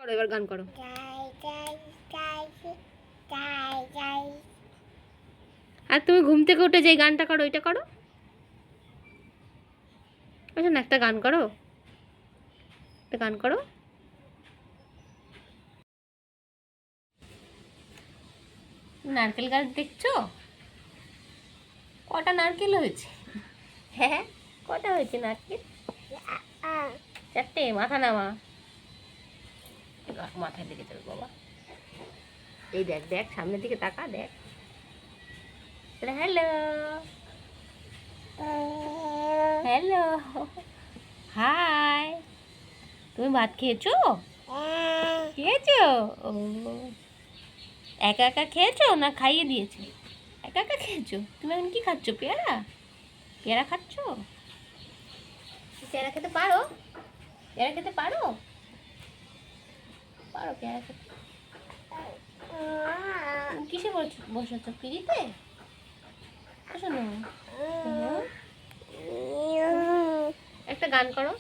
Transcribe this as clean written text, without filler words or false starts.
করো, এবার গান করো। আর তুমি ঘুম থেকে উঠে যে গানটা করো ওইটা করো। আচ্ছা না, একটা গান করো, একটা গান করো। নারকেল গাছ দেখছো? কটা নারকেল হয়েছে? হ্যাঁ, কটা হয়েছে নারকেল? চারটে। মাথা নামা, মাথায় দিকে চল বাবা। এই দেখ দেখ, সামনের দিকে তাকা, দেখ। Hello, hello, hi. তুমি ভাত খেয়েছো? খেয়েছো? ও, একা একা খেয়েছো না খাইয়ে দিয়েছে? একা একা খেয়েছো? তুমি এখন কি খাচ্ছো? পেয়ারা? পেয়ারা খাচ্ছো? পেয়ারা খেতে পারো? পেয়ারা খেতে পারো? পারো পেয়ারা খেতে? কিসে বসেছো? পিড়িতে? শোনো, একটা গান করো।